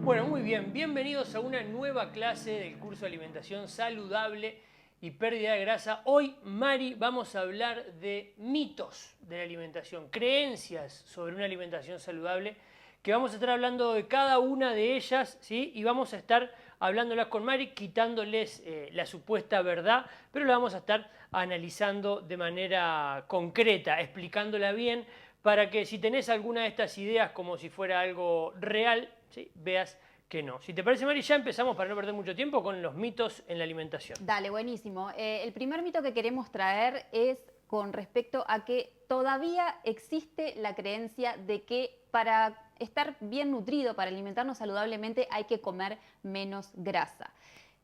Bueno, muy bien. Bienvenidos a una nueva clase del curso de alimentación saludable y pérdida de grasa. Hoy, Mari, vamos a hablar de mitos de la alimentación, creencias sobre una alimentación saludable, que vamos a estar hablando de cada una de ellas, ¿sí? Y vamos a estar hablándolas con Mari, quitándoles la supuesta verdad, pero la vamos a estar analizando de manera concreta, explicándola bien, para que si tenés alguna de estas ideas como si fuera algo real, ¿sí?, veas que no. Si te parece, Mari, ya empezamos para no perder mucho tiempo con los mitos en la alimentación. Dale, buenísimo. El primer mito que queremos traer es con respecto a que todavía existe la creencia de que para estar bien nutrido, para alimentarnos saludablemente, hay que comer menos grasa.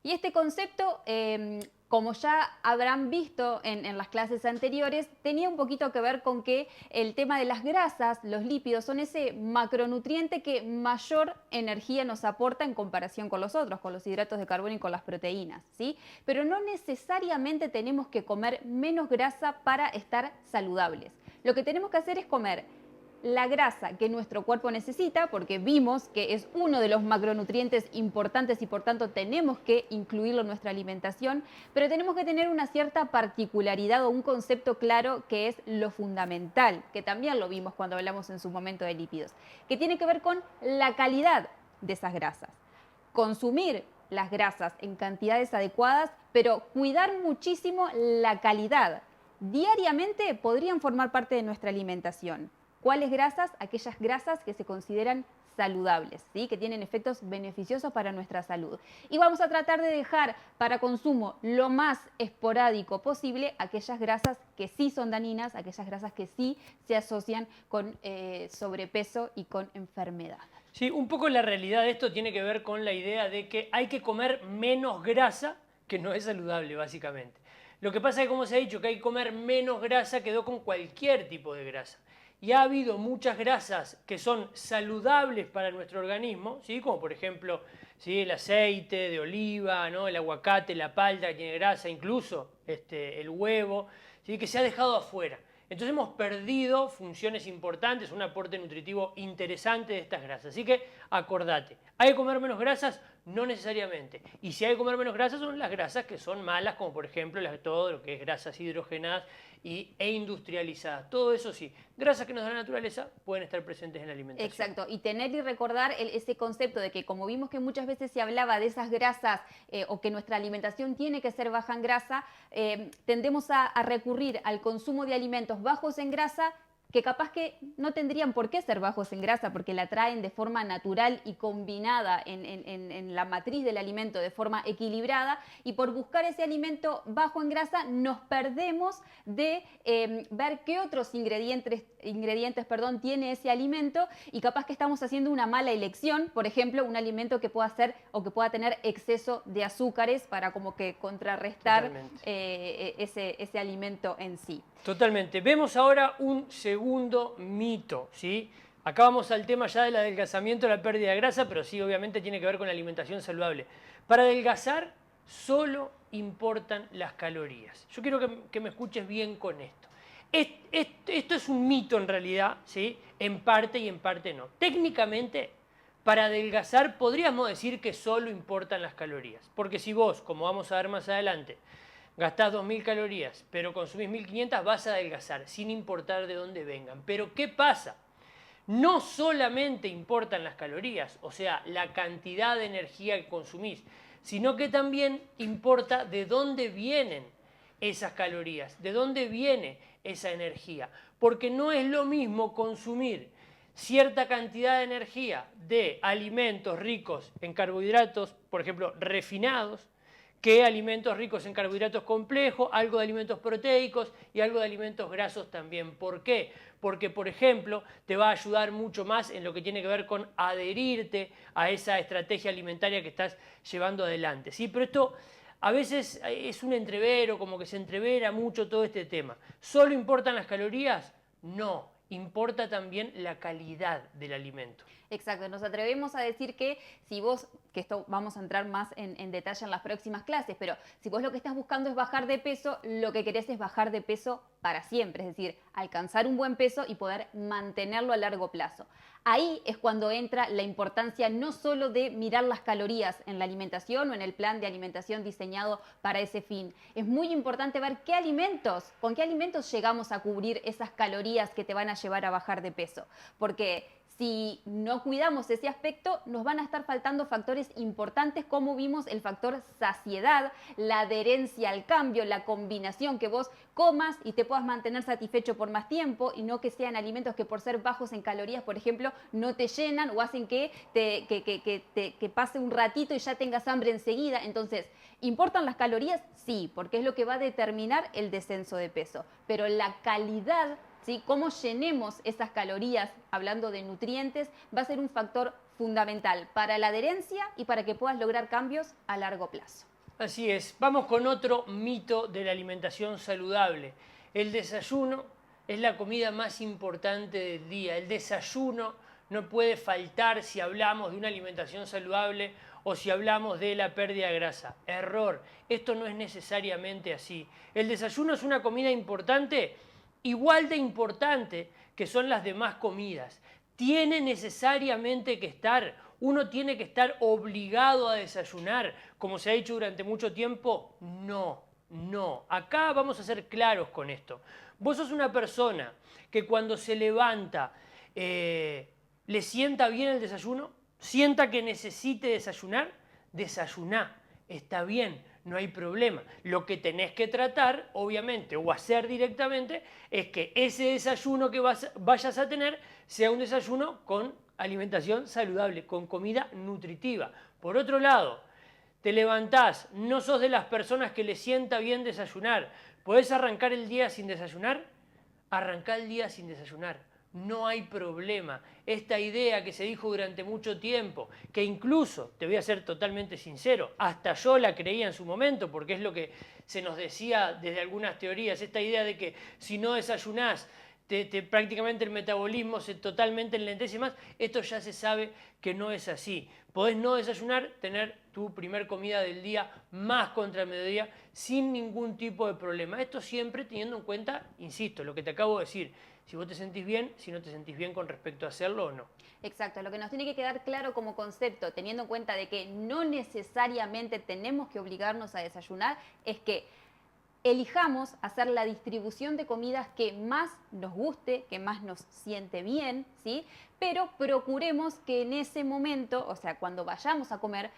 Y este concepto, como ya habrán visto en las clases anteriores, tenía un poquito que ver con que el tema de las grasas, los lípidos, son ese macronutriente que mayor energía nos aporta en comparación con los otros, con los hidratos de carbono y con las proteínas, ¿sí? Pero no necesariamente tenemos que comer menos grasa para estar saludables. Lo que tenemos que hacer es comer la grasa que nuestro cuerpo necesita, porque vimos que es uno de los macronutrientes importantes y por tanto tenemos que incluirlo en nuestra alimentación, pero tenemos que tener una cierta particularidad o un concepto claro que es lo fundamental, que también lo vimos cuando hablamos en su momento de lípidos, que tiene que ver con la calidad de esas grasas. Consumir las grasas en cantidades adecuadas, pero cuidar muchísimo la calidad. Diariamente podrían formar parte de nuestra alimentación. ¿Cuáles grasas? Aquellas grasas que se consideran saludables, ¿sí? Que tienen efectos beneficiosos para nuestra salud. Y vamos a tratar de dejar para consumo lo más esporádico posible aquellas grasas que sí son dañinas, aquellas grasas que sí se asocian con sobrepeso y con enfermedad. Sí, un poco la realidad de esto tiene que ver con la idea de que hay que comer menos grasa, que no es saludable, básicamente. Lo que pasa es que, como se ha dicho, que hay que comer menos grasa, quedó con cualquier tipo de grasa. Y ha habido muchas grasas que son saludables para nuestro organismo, ¿sí?, como por ejemplo, ¿sí?, el aceite de oliva, ¿no?, el aguacate, la palta que tiene grasa, incluso el huevo, ¿sí?, que se ha dejado afuera. Entonces hemos perdido funciones importantes, un aporte nutritivo interesante de estas grasas. Así que acordate, ¿hay que comer menos grasas? No necesariamente. Y si hay que comer menos grasas son las grasas que son malas, como por ejemplo todo lo que es grasas hidrogenadas e industrializadas. Todo eso sí, grasas que nos da la naturaleza pueden estar presentes en la alimentación. Exacto, y tener y recordar ese concepto de que, como vimos que muchas veces se hablaba de esas grasas o que nuestra alimentación tiene que ser baja en grasa, tendemos a recurrir al consumo de alimentos bajos en grasa que capaz que no tendrían por qué ser bajos en grasa porque la traen de forma natural y combinada en la matriz del alimento de forma equilibrada, y por buscar ese alimento bajo en grasa nos perdemos de ver qué otros ingredientes tiene ese alimento, y capaz que estamos haciendo una mala elección, por ejemplo, un alimento que pueda ser o que pueda tener exceso de azúcares para como que contrarrestar ese alimento en sí. Totalmente. Vemos ahora un segundo mito, ¿sí? Acá vamos al tema ya del adelgazamiento, la pérdida de grasa, pero sí, obviamente tiene que ver con la alimentación saludable. Para adelgazar solo importan las calorías. Yo quiero que me escuches bien con esto. Esto es un mito en realidad, ¿sí?, en parte y en parte no. Técnicamente, para adelgazar podríamos decir que solo importan las calorías, porque si vos, como vamos a ver más adelante, gastás 2000 calorías, pero consumís 1500, vas a adelgazar, sin importar de dónde vengan. Pero ¿qué pasa? No solamente importan las calorías, o sea, la cantidad de energía que consumís, sino que también importa de dónde vienen esas calorías, de dónde viene esa energía. Porque no es lo mismo consumir cierta cantidad de energía de alimentos ricos en carbohidratos, por ejemplo, refinados, que alimentos ricos en carbohidratos complejos, algo de alimentos proteicos y algo de alimentos grasos también. ¿Por qué? Porque, por ejemplo, te va a ayudar mucho más en lo que tiene que ver con adherirte a esa estrategia alimentaria que estás llevando adelante, ¿sí? Pero esto a veces es un entrevero, como que se entrevera mucho todo este tema. ¿Solo importan las calorías? No, importa también la calidad del alimento. Exacto, nos atrevemos a decir que si vos, que esto vamos a entrar más en detalle en las próximas clases, pero si vos lo que estás buscando es bajar de peso, lo que querés es bajar de peso para siempre, es decir, alcanzar un buen peso y poder mantenerlo a largo plazo. Ahí es cuando entra la importancia no solo de mirar las calorías en la alimentación o en el plan de alimentación diseñado para ese fin. Es muy importante ver con qué alimentos llegamos a cubrir esas calorías que te van a llevar a bajar de peso. Porque si no cuidamos ese aspecto, nos van a estar faltando factores importantes como vimos el factor saciedad, la adherencia al cambio, la combinación que vos comas y te puedas mantener satisfecho por más tiempo y no que sean alimentos que por ser bajos en calorías, por ejemplo, no te llenan o hacen que pase un ratito y ya tengas hambre enseguida. Entonces, ¿importan las calorías? Sí, porque es lo que va a determinar el descenso de peso. Pero la calidad, ¿sí? Cómo llenemos esas calorías, hablando de nutrientes, va a ser un factor fundamental para la adherencia y para que puedas lograr cambios a largo plazo. Así es. Vamos con otro mito de la alimentación saludable. El desayuno es la comida más importante del día. El desayuno no puede faltar si hablamos de una alimentación saludable o si hablamos de la pérdida de grasa. Error. Esto no es necesariamente así. El desayuno es una comida importante, igual de importante que son las demás comidas. Tiene necesariamente que estar, uno tiene que estar obligado a desayunar, como se ha dicho durante mucho tiempo. No, no. Acá vamos a ser claros con esto. Vos sos una persona que cuando se levanta le sienta bien el desayuno, sienta que necesite desayunar, desayuná. Está bien, no hay problema. Lo que tenés que tratar, obviamente, o hacer directamente, es que ese desayuno que vayas a tener sea un desayuno con alimentación saludable, con comida nutritiva. Por otro lado, te levantás, no sos de las personas que le sienta bien desayunar, ¿podés arrancar el día sin desayunar? Arrancá el día sin desayunar. No hay problema. Esta idea que se dijo durante mucho tiempo, que incluso, te voy a ser totalmente sincero, hasta yo la creía en su momento, porque es lo que se nos decía desde algunas teorías, esta idea de que si no desayunás, prácticamente el metabolismo se totalmente enlentece más, esto ya se sabe que no es así. Podés no desayunar, tener tu primer comida del día más contra el mediodía sin ningún tipo de problema. Esto siempre teniendo en cuenta, insisto, lo que te acabo de decir, si vos te sentís bien, si no te sentís bien con respecto a hacerlo o no. Exacto, lo que nos tiene que quedar claro como concepto, teniendo en cuenta de que no necesariamente tenemos que obligarnos a desayunar, es que elijamos hacer la distribución de comidas que más nos guste, que más nos siente bien, ¿sí? Pero procuremos que en ese momento, o sea, cuando vayamos a comer,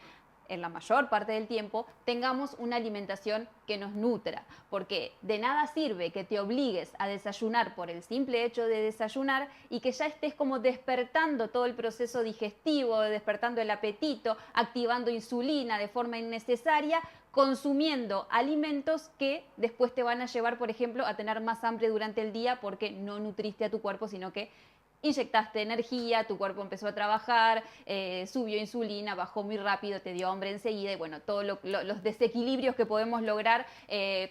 en la mayor parte del tiempo, tengamos una alimentación que nos nutra, porque de nada sirve que te obligues a desayunar por el simple hecho de desayunar y que ya estés como despertando todo el proceso digestivo, despertando el apetito, activando insulina de forma innecesaria, consumiendo alimentos que después te van a llevar, por ejemplo, a tener más hambre durante el día porque no nutriste a tu cuerpo, sino que inyectaste energía, tu cuerpo empezó a trabajar, subió insulina, bajó muy rápido, te dio hambre enseguida y bueno, todos los desequilibrios que podemos lograr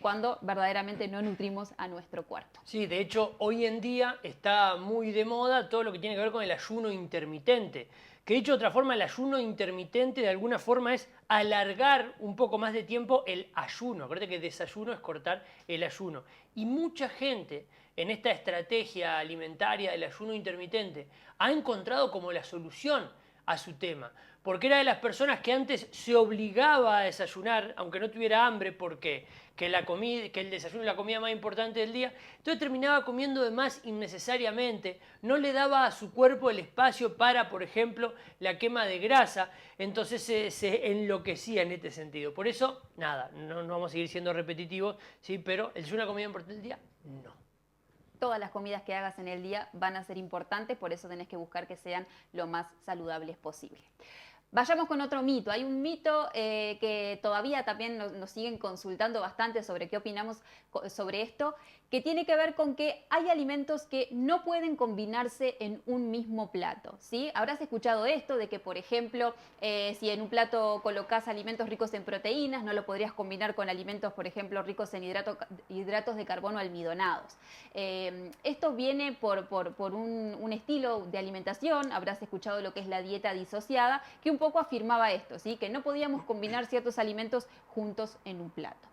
cuando verdaderamente no nutrimos a nuestro cuerpo. Sí, de hecho, hoy en día está muy de moda todo lo que tiene que ver con el ayuno intermitente. Que dicho de otra forma, el ayuno intermitente de alguna forma es alargar un poco más de tiempo el ayuno. Acuérdate que desayuno es cortar el ayuno. Y mucha gente en esta estrategia alimentaria del ayuno intermitente ha encontrado como la solución a su tema. Porque era de las personas que antes se obligaba a desayunar, aunque no tuviera hambre, porque que el desayuno es la comida más importante del día, entonces terminaba comiendo de más innecesariamente, no le daba a su cuerpo el espacio para, por ejemplo, la quema de grasa, entonces se enloquecía en este sentido. Por eso, nada, no vamos a seguir siendo repetitivos, ¿sí? Pero ¿el desayuno es una comida importante del día? No. Todas las comidas que hagas en el día van a ser importantes, por eso tenés que buscar que sean lo más saludables posible. Vayamos con otro mito. Hay un mito que todavía también nos siguen consultando bastante sobre qué opinamos sobre esto, que tiene que ver con que hay alimentos que no pueden combinarse en un mismo plato, ¿sí? Habrás escuchado esto de que, por ejemplo, si en un plato colocas alimentos ricos en proteínas, no lo podrías combinar con alimentos, por ejemplo, ricos en hidratos de carbono almidonados. Esto viene por un estilo de alimentación, habrás escuchado lo que es la dieta disociada, que un poco afirmaba esto, ¿sí? Que no podíamos combinar ciertos alimentos juntos en un plato.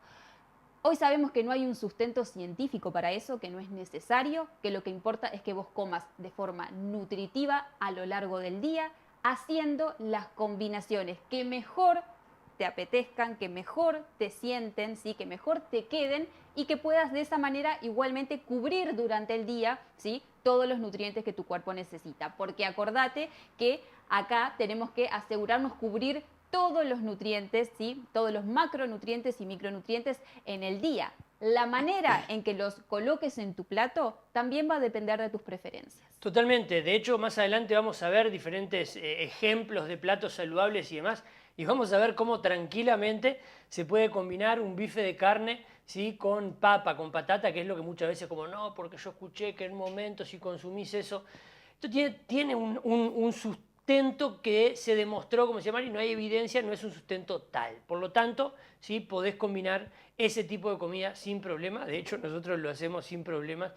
Hoy sabemos que no hay un sustento científico para eso, que no es necesario, que lo que importa es que vos comas de forma nutritiva a lo largo del día, haciendo las combinaciones que mejor te apetezcan, que mejor te sienten, ¿sí? Que mejor te queden y que puedas de esa manera igualmente cubrir durante el día, ¿sí? Todos los nutrientes que tu cuerpo necesita. Porque acordate que acá tenemos que asegurarnos cubrir todos los nutrientes, ¿sí? Todos los macronutrientes y micronutrientes en el día. La manera en que los coloques en tu plato también va a depender de tus preferencias. Totalmente. De hecho, más adelante vamos a ver diferentes ejemplos de platos saludables y demás. Y vamos a ver cómo tranquilamente se puede combinar un bife de carne, ¿sí? Con papa, con patata, que es lo que muchas veces como, no, porque yo escuché que en un momento si consumís eso. Esto tiene un sustento que se demostró, como se llama, y no hay evidencia, no es un sustento tal. Por lo tanto, ¿sí? Podés combinar ese tipo de comida sin problema. De hecho, nosotros lo hacemos sin problemas.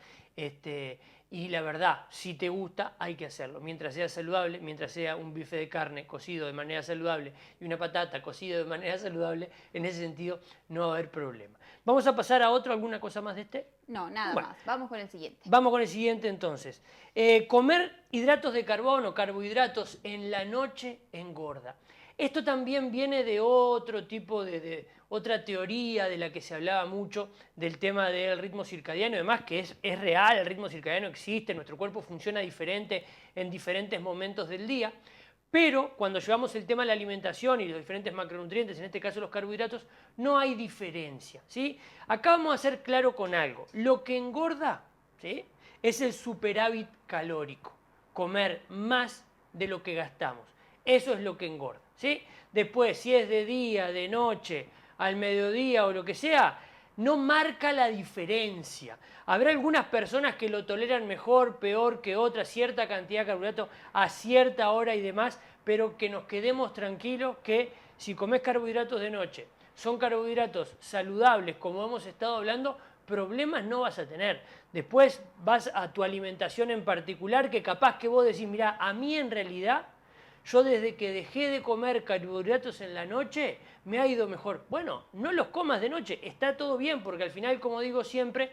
Y la verdad, si te gusta, hay que hacerlo. Mientras sea saludable, mientras sea un bife de carne cocido de manera saludable y una patata cocida de manera saludable, en ese sentido no va a haber problema. Vamos a pasar a otro, ¿alguna cosa más de este? No, nada más. Vamos con el siguiente. Vamos con el siguiente entonces. Comer hidratos de carbono, carbohidratos en la noche engorda. Esto también viene de otro tipo de otra teoría de la que se hablaba mucho del tema del ritmo circadiano, además que es real, el ritmo circadiano existe, nuestro cuerpo funciona diferente en diferentes momentos del día, pero cuando llevamos el tema de la alimentación y los diferentes macronutrientes, en este caso los carbohidratos, no hay diferencia, ¿sí? Acá vamos a ser claro con algo, lo que engorda, ¿sí? Es el superávit calórico, comer más de lo que gastamos, eso es lo que engorda, ¿sí? Después, si es de día, de noche, al mediodía o lo que sea, no marca la diferencia. Habrá algunas personas que lo toleran mejor, peor que otras, cierta cantidad de carbohidratos a cierta hora y demás, pero que nos quedemos tranquilos que si comes carbohidratos de noche, son carbohidratos saludables, como hemos estado hablando, problemas no vas a tener. Después vas a tu alimentación en particular, que capaz que vos decís, mirá, a mí en realidad yo desde que dejé de comer carbohidratos en la noche me ha ido mejor. Bueno, no los comas de noche, está todo bien, porque al final, como digo siempre,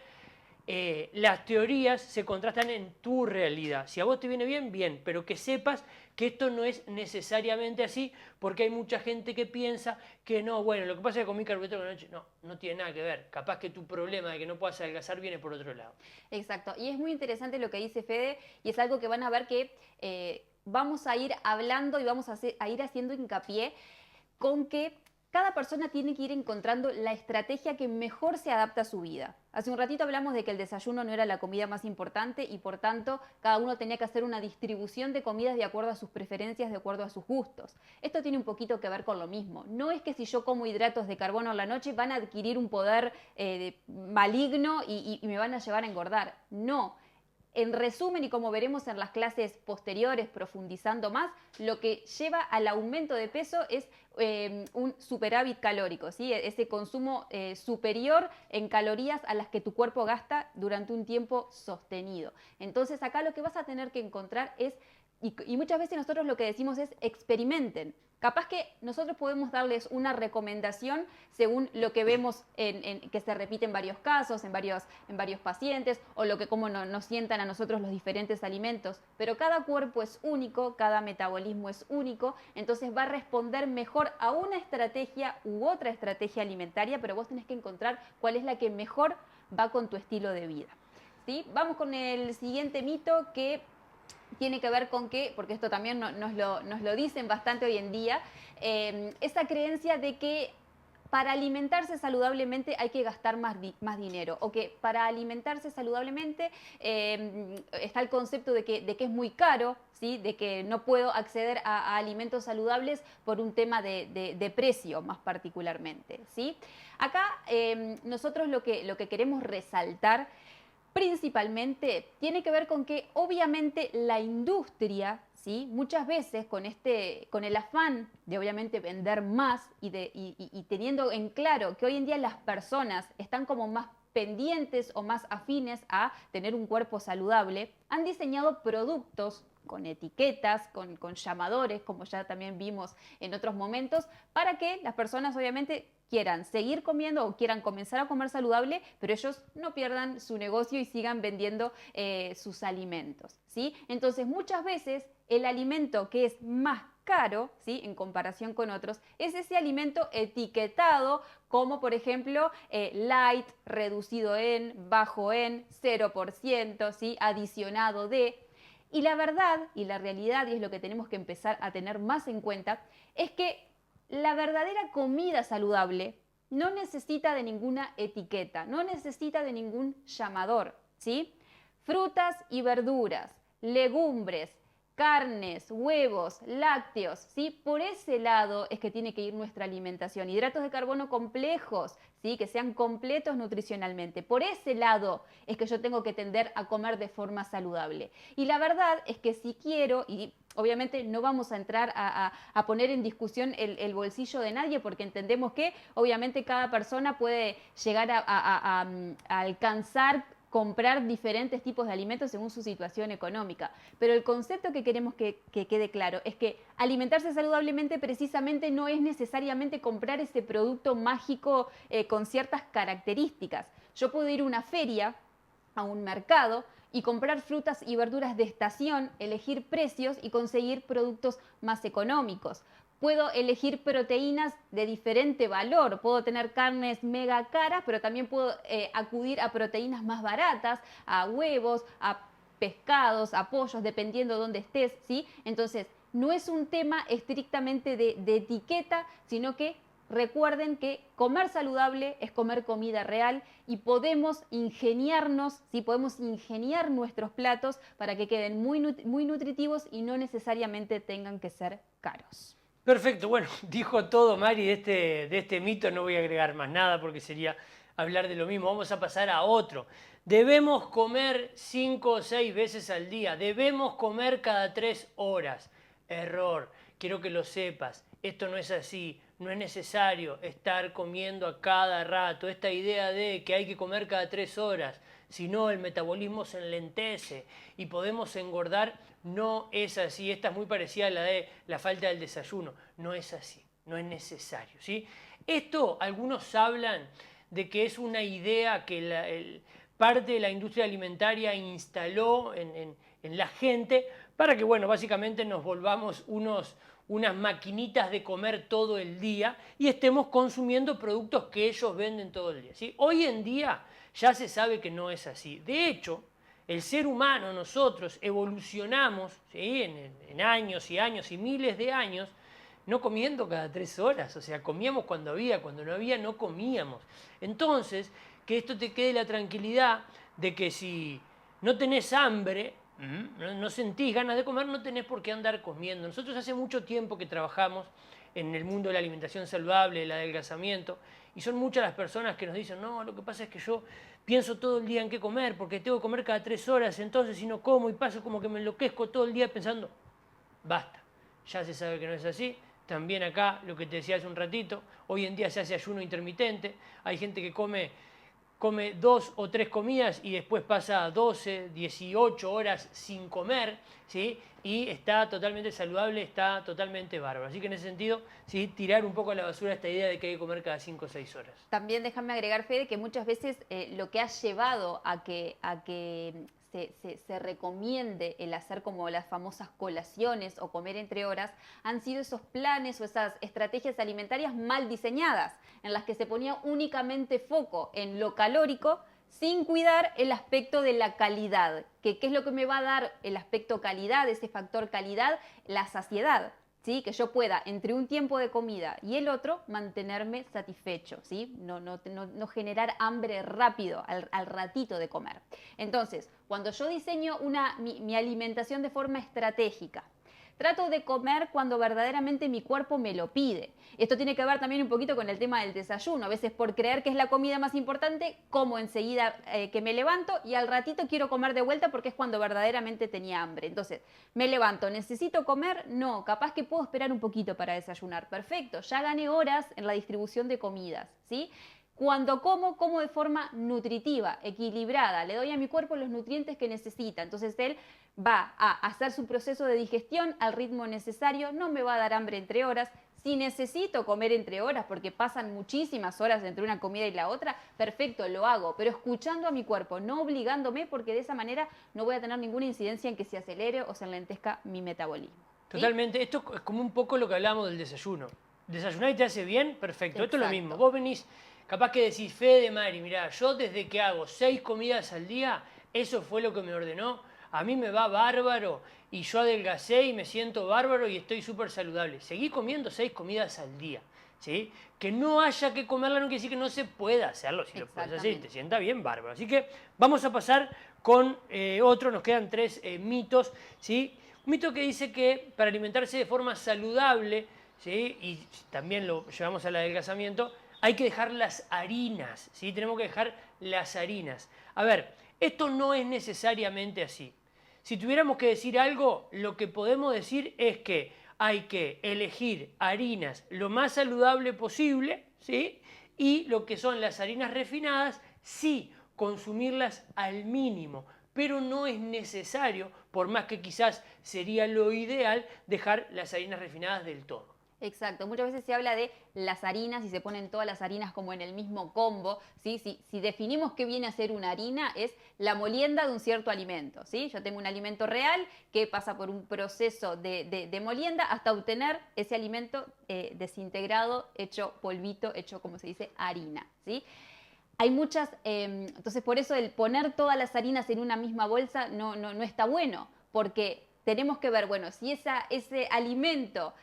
las teorías se contrastan en tu realidad. Si a vos te viene bien, bien, pero que sepas que esto no es necesariamente así, porque hay mucha gente que piensa que no, bueno, lo que pasa es que comí carbohidratos en la noche, no, no tiene nada que ver. Capaz que tu problema de que no puedas adelgazar viene por otro lado. Exacto, y es muy interesante lo que dice Fede, y es algo que van a ver que vamos a ir hablando y vamos a ir haciendo hincapié con que cada persona tiene que ir encontrando la estrategia que mejor se adapta a su vida. Hace un ratito hablamos de que el desayuno no era la comida más importante y por tanto cada uno tenía que hacer una distribución de comidas de acuerdo a sus preferencias, de acuerdo a sus gustos. Esto tiene un poquito que ver con lo mismo. No es que si yo como hidratos de carbono a la noche van a adquirir un poder maligno y me van a llevar a engordar. No. En resumen, y como veremos en las clases posteriores, profundizando más, lo que lleva al aumento de peso es un superávit calórico, ¿sí? Ese consumo superior en calorías a las que tu cuerpo gasta durante un tiempo sostenido. Entonces acá lo que vas a tener que encontrar es, y muchas veces nosotros lo que decimos es experimenten. Capaz que nosotros podemos darles una recomendación según lo que vemos que se repite en varios casos, en varios pacientes, o lo que como nos sientan a nosotros los diferentes alimentos. Pero cada cuerpo es único, cada metabolismo es único, entonces va a responder mejor a una estrategia u otra estrategia alimentaria, pero vos tenés que encontrar cuál es la que mejor va con tu estilo de vida. ¿Sí? Vamos con el siguiente mito que tiene que ver con que, porque esto también nos lo dicen bastante hoy en día, esa creencia de que para alimentarse saludablemente hay que gastar más dinero, o que para alimentarse saludablemente está el concepto de que es muy caro, ¿sí? De que no puedo acceder a alimentos saludables por un tema de precio más particularmente, ¿sí? Acá nosotros lo que queremos resaltar principalmente tiene que ver con que obviamente la industria, ¿sí? Muchas veces con el afán de obviamente vender más y teniendo en claro que hoy en día las personas están como más pendientes o más afines a tener un cuerpo saludable, han diseñado productos con etiquetas, con llamadores, como ya también vimos en otros momentos, para que las personas obviamente quieran seguir comiendo o quieran comenzar a comer saludable, pero ellos no pierdan su negocio y sigan vendiendo sus alimentos, ¿sí? Entonces, muchas veces el alimento que es más caro, ¿sí?, en comparación con otros, es ese alimento etiquetado como, por ejemplo, light, reducido en, bajo en, 0%, ¿sí?, adicionado de. Y la verdad y la realidad, y es lo que tenemos que empezar a tener más en cuenta, es que la verdadera comida saludable no necesita de ninguna etiqueta, no necesita de ningún llamador, ¿sí? Frutas y verduras, legumbres, carnes, huevos, lácteos, ¿sí? Por ese lado es que tiene que ir nuestra alimentación. Hidratos de carbono complejos, ¿sí?, que sean completos nutricionalmente. Por ese lado es que yo tengo que tender a comer de forma saludable. Y la verdad es que si quiero, y obviamente no vamos a entrar a poner en discusión el bolsillo de nadie, porque entendemos que obviamente cada persona puede llegar a alcanzar comprar diferentes tipos de alimentos según su situación económica. Pero el concepto que queremos que quede claro es que alimentarse saludablemente precisamente no es necesariamente comprar ese producto mágico con ciertas características. Yo puedo ir a una feria, a un mercado, y comprar frutas y verduras de estación, elegir precios y conseguir productos más económicos. Puedo elegir proteínas de diferente valor, puedo tener carnes mega caras, pero también puedo acudir a proteínas más baratas, a huevos, a pescados, a pollos, dependiendo de dónde estés, ¿sí? Entonces, no es un tema estrictamente de etiqueta, sino que recuerden que comer saludable es comer comida real y podemos ingeniarnos, ¿sí?, podemos ingeniar nuestros platos para que queden muy nutritivos y no necesariamente tengan que ser caros. Perfecto, bueno, dijo todo Mari de este mito, no voy a agregar más nada porque sería hablar de lo mismo. Vamos a pasar a otro. Debemos comer 5 o 6 veces al día, debemos comer cada 3 horas. Error, quiero que lo sepas, esto no es así, no es necesario estar comiendo a cada rato. Esta idea de que hay que comer cada 3 horas, si no el metabolismo se enlentece y podemos engordar, no es así. Esta es muy parecida a la de la falta del desayuno, no es así, no es necesario, ¿sí? Esto algunos hablan de que es una idea que parte de la industria alimentaria instaló en la gente para que, bueno, básicamente nos volvamos unas maquinitas de comer todo el día y estemos consumiendo productos que ellos venden todo el día, ¿sí? Hoy en día ya se sabe que no es así. De hecho, el ser humano, nosotros, evolucionamos, ¿sí?, en años y años y miles de años, no comiendo cada 3 horas, o sea, comíamos cuando había, cuando no había no comíamos. Entonces, que esto te quede la tranquilidad de que si no tenés hambre, no sentís ganas de comer, no tenés por qué andar comiendo. Nosotros hace mucho tiempo que trabajamos en el mundo de la alimentación saludable, el adelgazamiento, y son muchas las personas que nos dicen, no, lo que pasa es que yo pienso todo el día en qué comer, porque tengo que comer cada 3 horas, entonces si no como y paso como que me enloquezco todo el día pensando, basta, ya se sabe que no es así. También acá, lo que te decía hace un ratito, hoy en día se hace ayuno intermitente, hay gente que come 2 o 3 comidas y después pasa 12, 18 horas sin comer, ¿sí?, y está totalmente saludable, está totalmente bárbaro. Así que en ese sentido, ¿sí?, tirar un poco a la basura esta idea de que hay que comer cada 5 o 6 horas. También déjame agregar, Fede, que muchas veces lo que ha llevado a que se recomiende el hacer como las famosas colaciones o comer entre horas han sido esos planes o esas estrategias alimentarias mal diseñadas, en las que se ponía únicamente foco en lo calórico sin cuidar el aspecto de la calidad. ¿Qué es lo que me va a dar el aspecto calidad, ese factor calidad? La saciedad. ¿Sí? Que yo pueda, entre un tiempo de comida y el otro, mantenerme satisfecho, ¿sí? No generar hambre rápido al ratito de comer. Entonces, cuando yo diseño mi alimentación de forma estratégica, trato de comer cuando verdaderamente mi cuerpo me lo pide. Esto tiene que ver también un poquito con el tema del desayuno. A veces por creer que es la comida más importante, como enseguida que me levanto y al ratito quiero comer de vuelta porque es cuando verdaderamente tenía hambre. Entonces, me levanto, ¿necesito comer? No, capaz que puedo esperar un poquito para desayunar. Perfecto, ya gané horas en la distribución de comidas, ¿sí? Cuando como de forma nutritiva, equilibrada, le doy a mi cuerpo los nutrientes que necesita. Entonces él va a hacer su proceso de digestión al ritmo necesario, no me va a dar hambre entre horas, Si necesito comer entre horas porque pasan muchísimas horas entre una comida y la otra, perfecto, lo hago, pero escuchando a mi cuerpo, no obligándome, porque de esa manera no voy a tener ninguna incidencia en que se acelere o se enlentezca mi metabolismo. ¿Sí? Totalmente. Esto es como un poco lo que hablábamos del desayuno. Desayunar y te hace bien, perfecto. Esto es lo Exacto. mismo. Vos venís, capaz que decís, Fede, Mari, mirá, yo desde que hago 6 comidas al día, eso fue lo que me ordenó. A mí me va bárbaro y yo adelgacé y me siento bárbaro y estoy súper saludable. Seguí comiendo 6 comidas al día. ¿Sí? Que no haya que comerla no quiere decir que no se pueda hacerlo. Si lo puedes hacer y te sienta bien, bárbaro. Así que vamos a pasar con otro. Nos quedan 3 mitos. ¿Sí? Un mito que dice que para alimentarse de forma saludable, ¿sí? Y también lo llevamos al adelgazamiento, hay que dejar las harinas. ¿Sí? Tenemos que dejar las harinas. A ver, esto no es necesariamente así. Si tuviéramos que decir algo, lo que podemos decir es que hay que elegir harinas lo más saludable posible, ¿sí? Y lo que son las harinas refinadas, sí, consumirlas al mínimo, pero no es necesario, por más que quizás sería lo ideal, dejar las harinas refinadas del todo. Exacto, muchas veces se habla de las harinas y se ponen todas las harinas como en el mismo combo, ¿sí? Si definimos qué viene a ser una harina, es la molienda de un cierto alimento, ¿sí? Yo tengo un alimento real que pasa por un proceso de molienda hasta obtener ese alimento desintegrado, hecho polvito, hecho, como se dice, harina, ¿sí? Hay muchas, entonces por eso el poner todas las harinas en una misma bolsa no está bueno, porque tenemos que ver, bueno, si ese alimento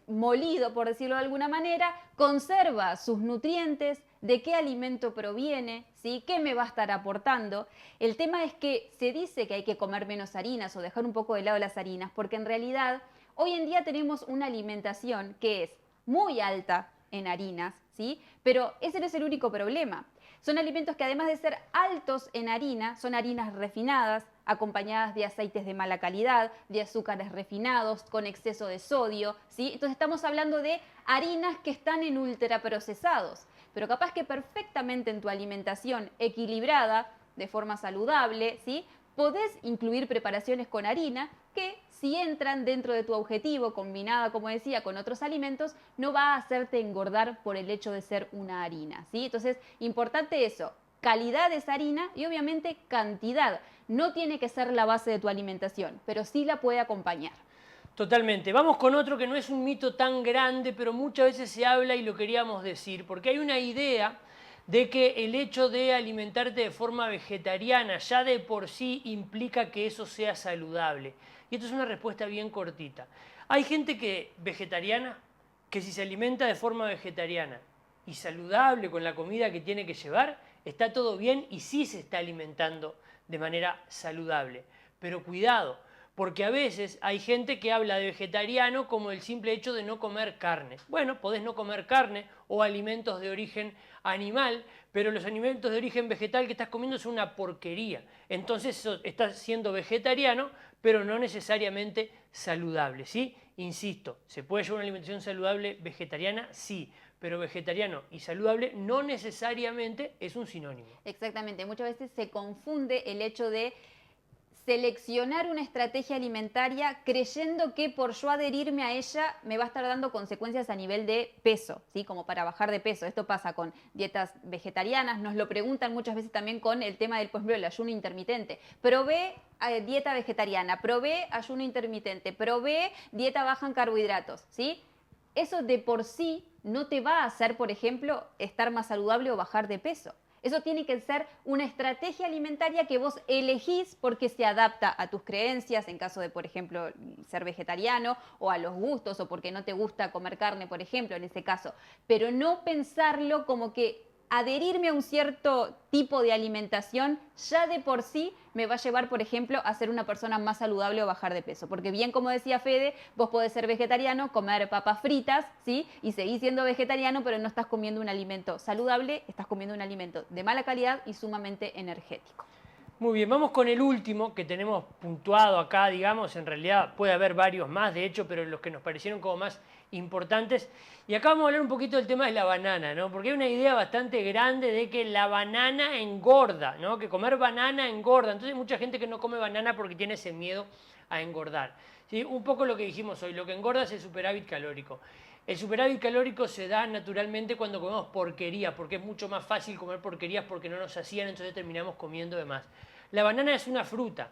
molido, por decirlo de alguna manera, conserva sus nutrientes, de qué alimento proviene, ¿sí? ¿Qué me va a estar aportando? El tema es que se dice que hay que comer menos harinas o dejar un poco de lado las harinas, porque en realidad hoy en día tenemos una alimentación que es muy alta en harinas, ¿sí? Pero ese no es el único problema. Son alimentos que además de ser altos en harina, son harinas refinadas, acompañadas de aceites de mala calidad, de azúcares refinados, con exceso de sodio, ¿sí? Entonces estamos hablando de harinas que están en ultraprocesados, pero capaz que perfectamente en tu alimentación equilibrada, de forma saludable, ¿sí? Podés incluir preparaciones con harina que, si entran dentro de tu objetivo, combinada, como decía, con otros alimentos, no va a hacerte engordar por el hecho de ser una harina, ¿sí? Entonces, importante eso, calidad de esa harina y obviamente cantidad. No tiene que ser la base de tu alimentación, pero sí la puede acompañar. Totalmente. Vamos con otro que no es un mito tan grande, pero muchas veces se habla y lo queríamos decir, porque hay una idea de que el hecho de alimentarte de forma vegetariana ya de por sí implica que eso sea saludable. Y esto es una respuesta bien cortita. Hay gente vegetariana que si se alimenta de forma vegetariana y saludable con la comida que tiene que llevar, está todo bien y sí se está alimentando de manera saludable. Pero cuidado, porque a veces hay gente que habla de vegetariano como el simple hecho de no comer carne. Bueno, podés no comer carne o alimentos de origen animal, pero los alimentos de origen vegetal que estás comiendo son una porquería. Entonces estás siendo vegetariano, pero no necesariamente saludable, ¿sí? Insisto, ¿se puede llevar una alimentación saludable vegetariana? Sí, pero vegetariano y saludable no necesariamente es un sinónimo. Exactamente, muchas veces se confunde el hecho de seleccionar una estrategia alimentaria creyendo que por yo adherirme a ella me va a estar dando consecuencias a nivel de peso, ¿sí? Como para bajar de peso. Esto pasa con dietas vegetarianas, nos lo preguntan muchas veces también con el tema del, por ejemplo, el ayuno intermitente. Probé dieta vegetariana, probé ayuno intermitente, probé dieta baja en carbohidratos, ¿sí? Eso de por sí no te va a hacer, por ejemplo, estar más saludable o bajar de peso. Eso tiene que ser una estrategia alimentaria que vos elegís porque se adapta a tus creencias, en caso de, por ejemplo, ser vegetariano, o a los gustos, o porque no te gusta comer carne, por ejemplo, en ese caso. Pero no pensarlo como que adherirme a un cierto tipo de alimentación ya de por sí me va a llevar, por ejemplo, a ser una persona más saludable o bajar de peso. Porque bien, como decía Fede, vos podés ser vegetariano, comer papas fritas, ¿sí? Y seguís siendo vegetariano, pero no estás comiendo un alimento saludable, estás comiendo un alimento de mala calidad y sumamente energético. Muy bien, vamos con el último que tenemos puntuado acá, digamos, en realidad puede haber varios más, de hecho, pero los que nos parecieron como más importantes. Y acá vamos a hablar un poquito del tema de la banana, ¿no? Porque hay una idea bastante grande de que la banana engorda, ¿no? Que comer banana engorda. Entonces hay mucha gente que no come banana porque tiene ese miedo a engordar. ¿Sí? Un poco lo que dijimos hoy, lo que engorda es el superávit calórico. El superávit calórico se da naturalmente cuando comemos porquería, porque es mucho más fácil comer porquerías porque no nos hacían, entonces terminamos comiendo de más. La banana es una fruta.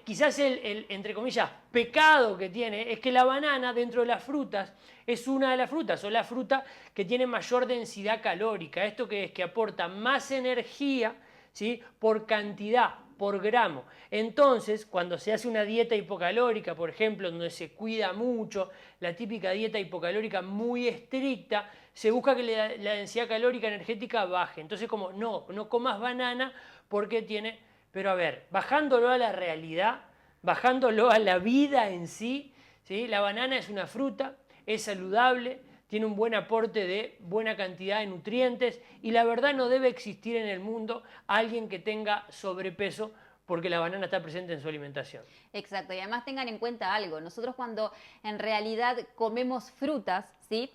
Quizás entre comillas, pecado que tiene es que la banana dentro de las frutas es una de las frutas o la fruta que tiene mayor densidad calórica. Esto que es que aporta más energía, ¿sí?, por cantidad, por gramo. Entonces, cuando se hace una dieta hipocalórica, por ejemplo, donde se cuida mucho, la típica dieta hipocalórica muy estricta, se busca que la densidad calórica energética baje. Entonces, como no comas banana porque tiene... Pero a ver, bajándolo a la realidad, bajándolo a la vida en sí, ¿sí? La banana es una fruta, es saludable, tiene un buen aporte de buena cantidad de nutrientes y la verdad no debe existir en el mundo alguien que tenga sobrepeso porque la banana está presente en su alimentación. Exacto, y además tengan en cuenta algo, nosotros cuando en realidad comemos frutas, ¿sí?,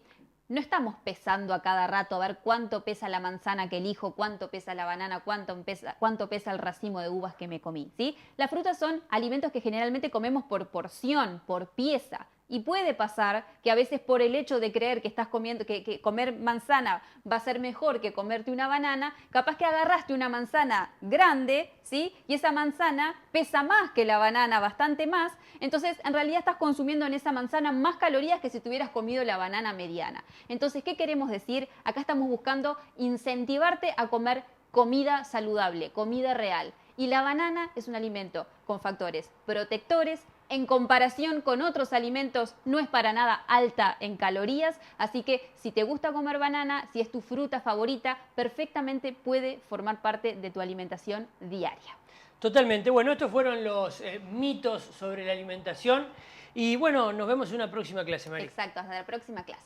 no estamos pesando a cada rato a ver cuánto pesa la manzana que elijo, cuánto pesa la banana, cuánto pesa el racimo de uvas que me comí, ¿sí? Las frutas son alimentos que generalmente comemos por porción, por pieza. Y puede pasar que a veces por el hecho de creer que estás comiendo, que comer manzana va a ser mejor que comerte una banana, capaz que agarraste una manzana grande, ¿sí?, y esa manzana pesa más que la banana, bastante más, entonces en realidad estás consumiendo en esa manzana más calorías que si te hubieras comido la banana mediana. Entonces, ¿qué queremos decir? Acá estamos buscando incentivarte a comer comida saludable, comida real. Y la banana es un alimento con factores protectores. En comparación con otros alimentos no es para nada alta en calorías, así que si te gusta comer banana, si es tu fruta favorita, perfectamente puede formar parte de tu alimentación diaria. Totalmente. Bueno, estos fueron los mitos sobre la alimentación y bueno, nos vemos en una próxima clase, Mari. Exacto, hasta la próxima clase.